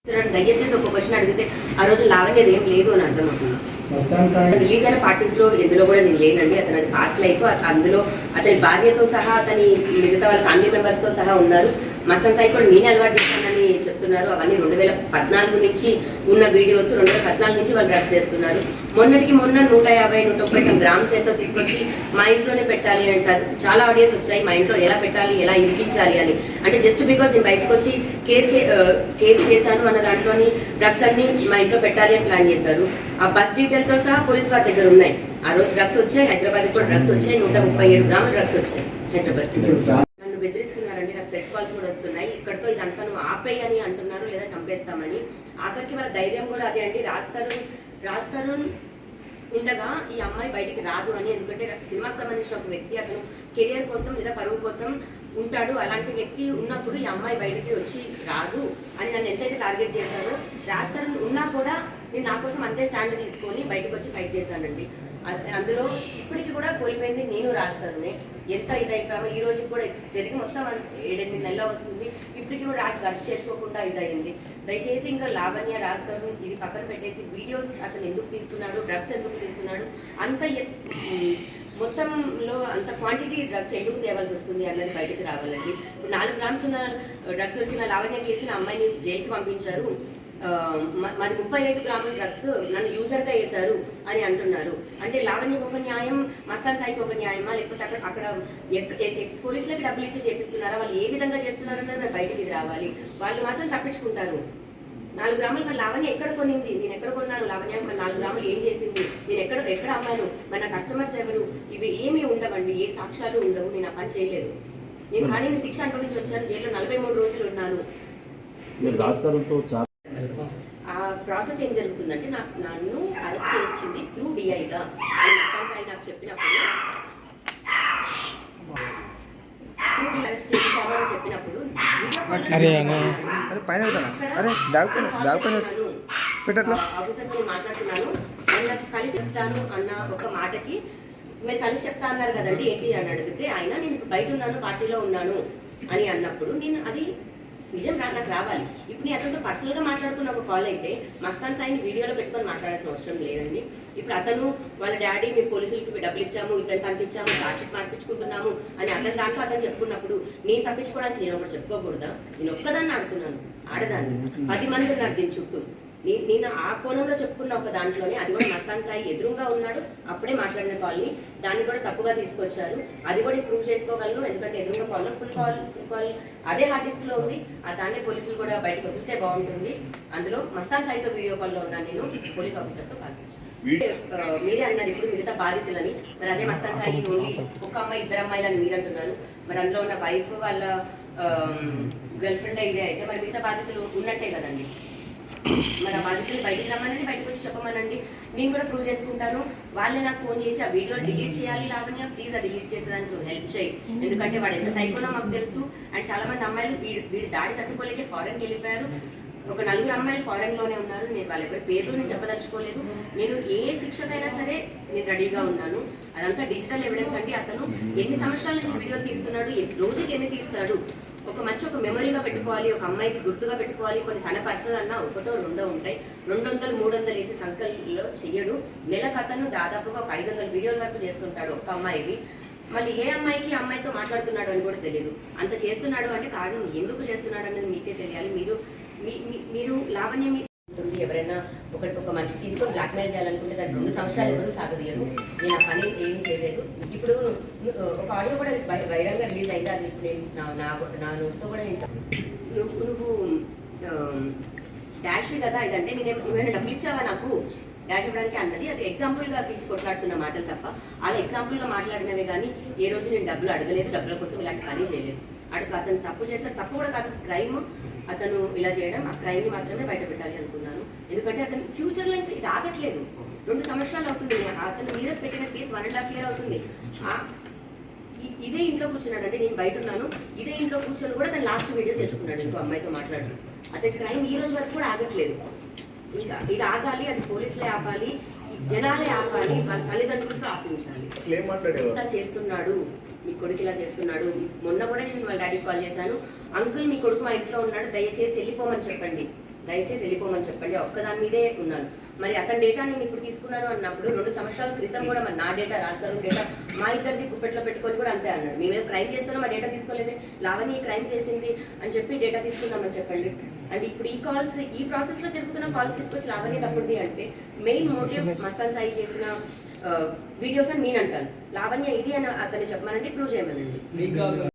దయచేసి ఒక క్వశ్చన్ అడిగితే ఆ రోజు లావణ్యది ఏం లేదు అని అర్థం అవుతుంది. రిలీజ్ అయిన పార్టీస్ లో ఎందులో కూడా నేను లేనండి. అతని పాస్ట్ లైఫ్, అందులో అతని భార్యతో సహా అతని మిగతా వాళ్ళ ఫ్యామిలీ మెంబర్స్ తో సహా ఉన్నారు. మస్తాన్ సాయి కూడా నేనే అలవాటు చేశానని చెప్తున్నారు. అవన్నీ 2014 నుంచి ఉన్న వీడియోస్. 2014 నుంచి వాళ్ళు డ్రగ్స్ చేస్తున్నారు. మొన్నటికి మొన్న 150-130 గ్రామ్స్ ఎంతో తీసుకొచ్చి మా ఇంట్లోనే పెట్టాలి అంటారు. చాలా ఆడియోస్ వచ్చాయి, మా ఇంట్లో ఎలా పెట్టాలి, ఎలా ఇరికించాలి అని. అంటే జస్ట్ బికాస్ నేను బయటకు వచ్చి కేసు చేశాను అన్న దాంట్లోని డ్రగ్స్ అన్ని మా ఇంట్లో పెట్టాలి అని ప్లాన్ చేశారు. ఆ బస్ డీటెయిల్ తో సహా పోలీస్ వారి దగ్గర ఉన్నాయి. ఆ రోజు డ్రగ్స్ వచ్చాయి, హైదరాబాద్ కూడా డ్రగ్స్ వచ్చాయి. 137 గ్రాముల డ్రగ్స్ వచ్చాయి హైదరాబాద్. నన్ను బెదిరిస్తున్నారండి, నాకు థ్రెట్ కాల్స్ కూడా వస్తున్నాయి. ఇక్కడితో ఇదంతా నువ్వు ఆపేయి అని అంటున్నారు, లేదా చంపేస్తామని. ఆఖరికి వాళ్ళ ధైర్యం కూడా అదే అండి. రాస్తారు ఉండగా ఈ అమ్మాయి బయటికి రాదు అని. ఎందుకంటే సినిమాకి సంబంధించిన ఒక వ్యక్తి అతను కెరియర్ కోసం లేదా పరువు కోసం ఉంటాడు. అలాంటి వ్యక్తి ఉన్నప్పుడు ఈ అమ్మాయి బయటికి వచ్చి రాదు అని నన్ను ఎంతైతే టార్గెట్ చేశారో, రాస్తారు ఉన్నా కూడా నేను నా కోసం అంతే స్టాండ్ తీసుకొని బయటకు వచ్చి ఫైట్ చేశానండి. అందులో ఇప్పటికి కూడా కోల్పోయింది నేను, రాస్తారునే. ఎంత ఇదైపోయామో ఈ రోజు కూడా జరిగి మొత్తం 7-8 నెలలు వస్తుంది. ఇప్పటికీ కూడా రాజు వర్క్ చేసుకోకుండా ఇదయింది. దయచేసి ఇంకా లావణ్య, రాస్తారు ఇది పక్కన పెట్టేసి వీడియోస్ అతను ఎందుకు తీస్తున్నాడు, డ్రగ్స్ ఎందుకు తీస్తున్నాడు, అంత మొత్తంలో అంత క్వాంటిటీ డ్రగ్స్ ఎందుకు తేవాల్సి వస్తుంది అన్నది బయటకు రావాలండి. ఇప్పుడు 4 గ్రామ్స్ ఉన్న డ్రగ్స్ దొరికిన లావణ్య కేసున అమ్మాయిని జైలుకి పంపించారు. మరి 35 గ్రాముల డ్రగ్స్ నన్ను యూజర్గా వేశారు అని అంటున్నారు. అంటే లావణ్యకు ఒక న్యాయం, మస్తాన్ సాయికి ఒక న్యాయమా, లేకపోతే అక్కడ పోలీసులకి డబ్బులు ఇచ్చి చేపిస్తున్నారా, వాళ్ళు ఏ విధంగా చేస్తున్నారన్నది బయటికి రావాలి. వాళ్ళు మాత్రం తప్పించుకుంటారు. 4 గ్రాములు లావణ్య ఎక్కడ కొనింది, నేను ఎక్కడ కొన్నాను, లావణ్య 4 గ్రాములు ఏం చేసింది, నేను ఎక్కడ అమ్మాను, మన కస్టమర్స్ ఎవరు, ఇవి ఏమీ ఉండవండి. ఏ సాక్ష్యాలు ఉండవు. నేను ఆ పని చేయలేదు. నేను కానీ శిక్ష అనుభవించి వచ్చాను. జైల్లో 43 రోజులు ఉన్నాను. ఆ ప్రాసెస్ ఏం జరుగుతుందంటే, నన్ను అరెస్ట్ చేయించింది త్రూ డిఐగా అని మస్తాన్ సాయి నాకు చెప్పినప్పుడు, అరెస్ట్ చేయించామని చెప్పినప్పుడు ఆఫీసర్తో మాట్లాడుతున్నాను, కలిసి చెప్తాను అన్న ఒక మాటకి మీరు కలిసి చెప్తా అన్నారు కదండి ఏంటి అని అడిగితే, ఆయన నేను ఇప్పుడు బయట ఉన్నాను, పార్టీలో ఉన్నాను అని అన్నప్పుడు నేను అది నిజం నాకు రావాలి. ఇప్పుడు నేను అతనితో పర్సనల్గా మాట్లాడుతున్న ఒక కాల్ అయితే మస్తాన్ సాయిని వీడియోలో పెట్టుకొని మాట్లాడాల్సిన అవసరం లేదండి. ఇప్పుడు అతను వాళ్ళ డాడీ మేము పోలీసులకి డబ్బులు ఇచ్చాము, ఇతను కనిపించాము, చార్జ్షీట్ మార్పించుకుంటున్నాము అని అతని దాంట్లో అతను చెప్పుకున్నప్పుడు నేను తప్పించుకోవడానికి నేను ఒకటి చెప్పుకోకూడదా? నేను ఒక్కదాన్ని ఆడుతున్నాను, ఆడదాన్ని, 10 మంది ఉన్నారు దీని చుట్టూ. నేను ఆ కోణంలో చెప్పుకున్న ఒక దాంట్లోనే, అది కూడా మస్తాన్ సాయి ఎదురుగా ఉన్నాడు అప్పుడే మాట్లాడిన కాల్ని, దాన్ని కూడా తప్పుగా తీసుకొచ్చారు. అది కూడా ప్రూవ్ చేసుకోగలను, ఎందుకంటే ఎదురుగా కాల్లో ఫుల్ కాల్ అదే హార్డ్ డిస్క్ లో ఉంది. దాన్ని పోలీసులు కూడా బయటకు వదిలితే బాగుంటుంది. అందులో మస్తాన్ సాయితో వీడియో కాల్లో ఉన్నాను నేను, పోలీస్ ఆఫీసర్తో కాల్పించాను. మీరే అన్నారు ఇప్పుడు మిగతా బాధితులని, మరి అదే మస్తాన్ సాయి ఓన్లీ ఒక అమ్మాయి 2 అమ్మాయిలని మీరు అంటున్నారు. మరి అందులో ఉన్న వైఫ్ వాళ్ళ గర్ల్ ఫ్రెండ్ ఇదే అయితే మరి మిగతా బాధితులు ఉన్నట్టే కదండి. మరి ఆ బాధితులు బయటకు రమ్మనండి, బయటకు వచ్చి చెప్పమనండి, నేను కూడా ప్రూవ్ చేసుకుంటాను. వాళ్ళే నాకు ఫోన్ చేసి ఆ వీడియో డిలీట్ చేయాలి లావణ్య, ప్లీజ్ ఆ డిలీట్ చేసేదానికి నువ్వు హెల్ప్ చేయి, ఎందుకంటే వాడు ఎంత సైకోనో మాకు తెలుసు. అండ్ చాలా మంది అమ్మాయిలు వీడి దాడి తట్టుకోలేకే ఫారెన్కి వెళ్ళిపోయారు. ఒక 4 అమ్మాయిలు ఫారెన్ లోనే ఉన్నారు. నేను వాళ్ళ ఎవరి పేర్లు నేను చెప్పదలుచుకోలేదు. నేను ఏ శిక్షకైనా సరే నేను రెడీగా ఉన్నాను. అదంతా డిజిటల్ ఎవిడెన్స్ అండి. అతను ఎన్ని సంవత్సరాల నుంచి వీడియో తీస్తున్నాడు, రోజుకి ఎన్ని తీస్తాడు, ఒక మెమరీగా పెట్టుకోవాలి, ఒక అమ్మాయికి గుర్తుగా పెట్టుకోవాలి. కొన్ని తన పర్సనల్ అన్నా 1-2 ఉంటాయి. 200-300 వేసి సంఖ్యలో చెయ్యడు. నెలకు అతను దాదాపుగా ఒక 500 వీడియోల వరకు చేస్తుంటాడు ఒక అమ్మాయివి. మళ్ళీ ఏ అమ్మాయికి అమ్మాయితో మాట్లాడుతున్నాడు అని కూడా తెలియదు. అంత చేస్తున్నాడు అంటే కారణం ఎందుకు చేస్తున్నాడు అనేది మీకే తెలియాలి. మీరు లావణ్యం ఎవరైనా ఒక మనిషి తీసుకొని బ్లాక్మెయిల్ చేయాలనుకుంటే దానికి 2 సంవత్సరాలు ఎవరు సాగదీయరు. నేను ఆ పని ఏం చేయలేదు. ఇప్పుడు ఒక ఆడియో కూడా వైరంగా రిలీజ్ అయింది. అది ఇప్పుడు నేను నా నోటితో కూడా నేను నువ్వు డాష్వి కదా ఇదంటే, నువ్వేమైనా డబ్బులు ఇచ్చావా నాకు డాష్ ఇవ్వడానికి అన్నది. అది ఎగ్జాంపుల్గా తీసి కొట్లాడుతున్న మాటలు తప్ప అలా ఎగ్జాంపుల్గా మాట్లాడినవే కానీ ఏ రోజు నేను డబ్బులు అడగలేదు, డబ్బుల కోసం ఇలాంటి పని చేయలేదు. అతను తప్పు చేస్తాడు, తప్పు కూడా కాదు, క్రైమ్. అతను ఇలా చేయడం, ఆ క్రైమ్ని మాత్రమే బయట పెట్టాలి అనుకున్నాను. ఎందుకంటే అతను ఫ్యూచర్లో ఇంకా ఇది ఆగట్లేదు. 2 సంవత్సరాలు అవుతుంది. అతను మీద పెట్టిన కేసు 1.5 year అవుతుంది. ఇదే ఇంట్లో కూర్చున్నాడు అంటే నేను బయట ఉన్నాను, ఇదే ఇంట్లో కూర్చొని కూడా అతను లాస్ట్ వీడియో చేసుకున్నాడు ఇంకో అమ్మాయితో మాట్లాడుతూ. అతని క్రైమ్ ఈ రోజు వరకు కూడా ఆగట్లేదు. ఇంకా ఇది ఆగాలి, అది పోలీసులే ఆపాలి, జనాలే ఆపాలి, వాళ్ళ తల్లిదండ్రులతో ఆపించాలి. ఇంత చేస్తున్నాడు, మీ కొడుకు ఇలా చేస్తున్నాడు. మొన్న కూడా నేను వాళ్ళ డాడీకి కాల్ చేశాను, అంకుల్ మీ కొడుకు మా ఇంట్లో ఉన్నాడు, దయచేసి వెళ్ళిపోమని చెప్పండి. దయచేసి వెళ్ళిపోమని చెప్పండి, ఒక్కదాని మీదే ఉన్నాను. మరి అతని డేటా నేను ఇప్పుడు తీసుకున్నాను అన్నప్పుడు 2 సంవత్సరాల క్రితం కూడా మరి నా డేటా రాస్తారు డేటా మా ఇద్దరిది గుప్పెట్లో పెట్టుకొని కూడా అంతే అన్నాడు. మేము ఏదో క్రైమ్ చేస్తానో మా డేటా తీసుకోలేదే, లావణ్య క్రైమ్ చేసింది అని చెప్పి డేటా తీసుకుందామని చెప్పండి. అండ్ ఇప్పుడు ఈ కాల్స్ ఈ ప్రాసెస్లో జరుగుతున్న కాల్స్ తీసుకొచ్చి లావణ్య తప్పుంది అంటే మెయిన్ మోటివ్ మస్తాన్ సాయి చేసిన వీడియోస్ అని నేను అంటాను. లావణ్య ఇది అని అతన్ని చెప్పమనండి, ప్రూవ్ చేయమనండి.